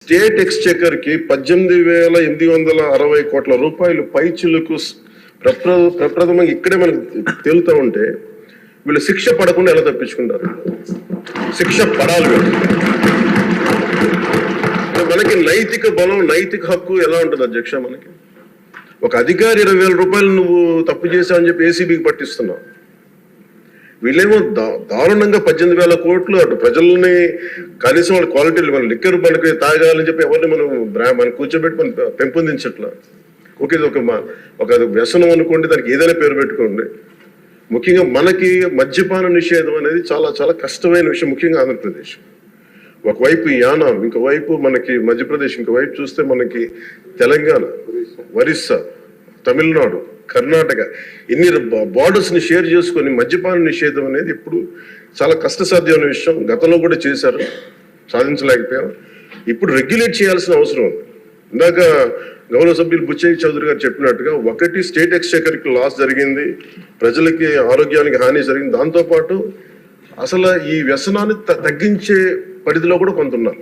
State Exchequer కి 18,860 కోట్ల రూపాయలు పైచిలకు ప్రప్రథమంగా ఇక్కడే మనకు తేలుతా ఉంటే వీళ్ళు శిక్ష పడకుండా ఎలా తప్పించుకుంటారు? శిక్ష పడాలి. మనకి నైతిక బలం, నైతిక హక్కు ఎలా ఉంటుంది అధ్యక్ష? మనకి ఒక అధికారి 20,000 రూపాయలు నువ్వు తప్పు చేశావని చెప్పి ఏసీబీకి పట్టిస్తున్నావు. వీళ్ళేమో దారుణంగా 18,000 కోట్లు అటు ప్రజల్ని కనీసం వాళ్ళ క్వాలిటీలు మన లిక్కర్ మనకి తాగాలని చెప్పి ఎవరిని మనం కూర్చోబెట్టి మనం పెంపొందించట్లా. ఓకే, ఒక వ్యసనం అనుకోండి, దానికి ఏదైనా పేరు పెట్టుకోండి. ముఖ్యంగా మనకి మద్యపాన నిషేధం అనేది చాలా చాలా కష్టమైన విషయం, ముఖ్యంగా ఆంధ్రప్రదేశ్. ఒకవైపు యానాం, ఇంకోవైపు మనకి మధ్యప్రదేశ్, ఇంకోవైపు చూస్తే మనకి తెలంగాణ, ఒరిస్సా, తమిళనాడు, కర్ణాటక, ఇన్ని బార్డర్స్ ని షేర్ చేసుకొని మద్యపాన నిషేధం అనేది ఇప్పుడు చాలా కష్టసాధ్యమైన విషయం. గతంలో కూడా చేశారు, సాధించలేకపోయాం. ఇప్పుడు రెగ్యులేట్ చేయాల్సిన అవసరం ఉంది. ఇందాక గౌరవ సభ్యులు బుచ్చయ్య చౌదరి గారు చెప్పినట్టుగా, ఒకటి స్టేట్ ఎక్స్చెకర్ కి లాస్ జరిగింది, ప్రజలకి ఆరోగ్యానికి హాని జరిగింది. దాంతోపాటు అసలు ఈ వ్యసనాన్ని తగ్గించే పరిధిలో కూడా కొంత ఉన్నారు,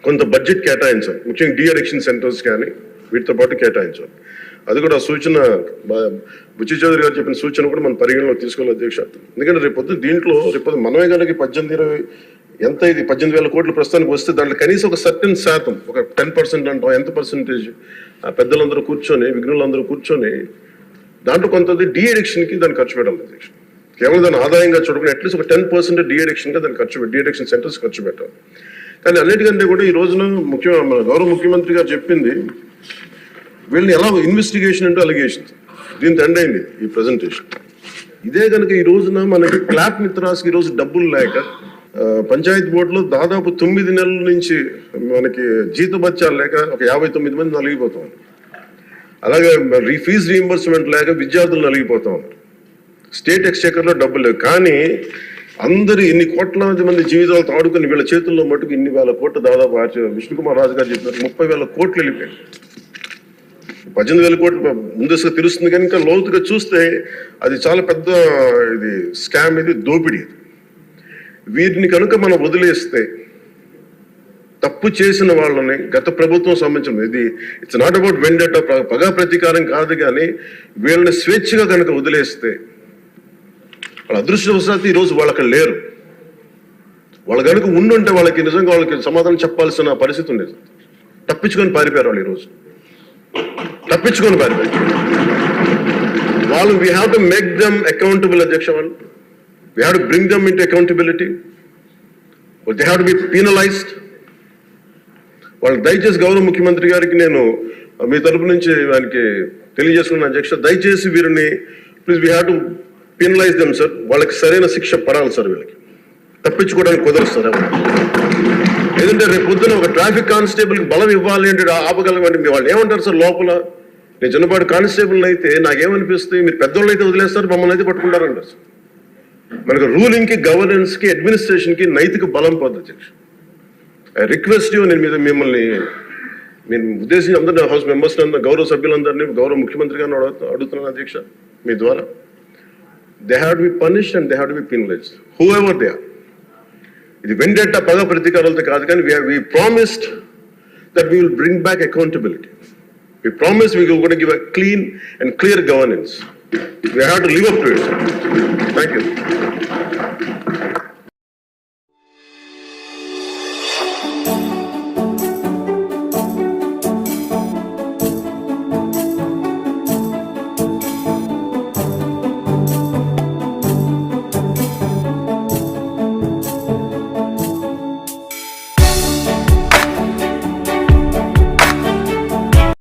కొంత బడ్జెట్ కేటాయించాలి. ముఖ్యంగా డీ అడిక్షన్ సెంటర్స్ కానీ వీటితో పాటు కేటాయించాలి. అది కూడా సూచన బుచ్చయ్య చౌదరి గారు చెప్పిన సూచన కూడా మనం పరిగణలో తీసుకోవాలి అధ్యక్ష. ఎందుకంటే రేపొద్దు దీంట్లో రేపొద్దు మనమే కనుక 18,20 ఎంత ఇది 18,000 కోట్లు ప్రస్తుతానికి వస్తే దాంట్లో కనీసం ఒక సర్టెన్ శాతం, ఒక 10% అంటాం, ఎంత పర్సెంటేజ్ పెద్దలందరూ కూర్చొని, విఘ్నులందరూ కూర్చొని దాంట్లో కొంత డీ అడిక్షన్ కి దాన్ని ఖర్చు పెట్టాలి అధ్యక్ష. కేవలం దాన్ని ఆదాయంగా చూడకుండా అట్లీస్ట్ ఒక 10% డీ అడిక్షన్ గా దాన్ని డీ అడిక్షన్ సెంటర్స్ ఖర్చు పెట్టాలి. కానీ అన్నిటికంటే కూడా ఈ రోజున మన గౌరవ ముఖ్యమంత్రి గారు చెప్పింది, వీళ్ళని ఎలా ఇన్వెస్టిగేషన్ అంటే అలిగేషన్, దీనికి ఎండ్ అయింది ఈ ప్రజెంటేషన్. ఇదే కనుక ఈ రోజున మనకి క్లాప్ మిత్రాస్కి ఈ రోజు డబ్బులు లేక పంచాయతీ బోర్డులో దాదాపు 9 నెలల నుంచి మనకి జీతభత్యాలు లేక ఒక 59 మంది నలిగిపోతా ఉన్నారు. అలాగే ఫీజు రీఎంబర్స్మెంట్ లేక విద్యార్థులు నలిగిపోతా ఉన్నారు. స్టేట్ ఎక్స్చెకర్ లో డబ్బులు లేవు. కానీ అందరు ఇన్ని కోట్లాది మంది జీవితాలతో ఆడుకుని వీళ్ళ చేతుల్లో మటుకు ఇన్ని వేల కోట్లు, దాదాపు విష్ణుకుమార్ రాజు గారు చెప్పినట్టు 30,000 కోట్లు వెళ్ళిపోయాయి. 18,000 కోట్లు ముందస్తుగా తెలుస్తుంది, కానీ ఇంకా లోతుగా చూస్తే అది చాలా పెద్ద ఇది స్కామ్, ఇది దోపిడీ. వీటిని కనుక మనం వదిలేస్తే, తప్పు చేసిన వాళ్ళని గత ప్రభుత్వం సంబంధించిన ఇది ఇట్స్ నాట్ అబౌట్ వెండెటా, పగా ప్రతీకారం కాదు, కానీ వీళ్ళని స్వేచ్ఛగా కనుక వదిలేస్తే, వాళ్ళ అదృష్టవశాత్తు ఈరోజు వాళ్ళకి లేరు. వాళ్ళు కనుక ఉండుంటే వాళ్ళకి నిజంగా వాళ్ళకి సమాధానం చెప్పాల్సిన పరిస్థితి ఉండేది. తప్పించుకొని పారిపోయారు వాళ్ళు, ఈరోజు తప్పించుకొని పారిపోయారు వాళ్ళు. We have to make them accountable అధ్యక్ష. వాళ్ళు we have to bring them into accountability. They have to be penalised. వాళ్ళు దయచేసి గౌరవ ముఖ్యమంత్రి గారికి నేను మీ తరపు నుంచి ఆయనకి తెలియజేసుకున్నాను అధ్యక్ష, దయచేసి వీరిని please we have to penalise them sir. వాళ్ళకి సరైన శిక్ష పడాలి సార్. వీళ్ళకి తప్పించుకోవడానికి కుదరదు సార్. ఏదంటే రేపు పొద్దున ఒక ట్రాఫిక్ కానిస్టేబుల్కి బలం ఇవ్వాలి అంటే ఆపగలమంటే మీ వాళ్ళు ఏమంటారు సార్ లోపల? నేను చిన్నపాటి కానిస్టేబుల్ అయితే నాకేమనిపిస్తుంది, మీరు పెద్దోళ్ళు అయితే వదిలేస్తారు, మమ్మల్ని అయితే పట్టుకుంటారంటారు సార్. మనకు రూలింగ్ కి, గవర్నెన్స్ కి, అడ్మినిస్ట్రేషన్ కి నైతిక బలం పొంది అధ్యక్ష. ఐ రిక్వెస్ట్ యూ, నేను మిమ్మల్ని ఉద్దేశించి అందరినీ హౌస్ మెంబర్స్ గౌరవ సభ్యులందరినీ గౌరవ ముఖ్యమంత్రి గారిని అడుగుతున్నాను అధ్యక్ష మీ ద్వారా. They have to be punished and they have to be penalised whoever they are. ఇది వెండెట్టా, పగ ప్రతీకారాలతో కాదు, కానీ we promised that we will bring back accountability. We promised we were going to give a clean and clear governance. We have to live up to it. Thank you.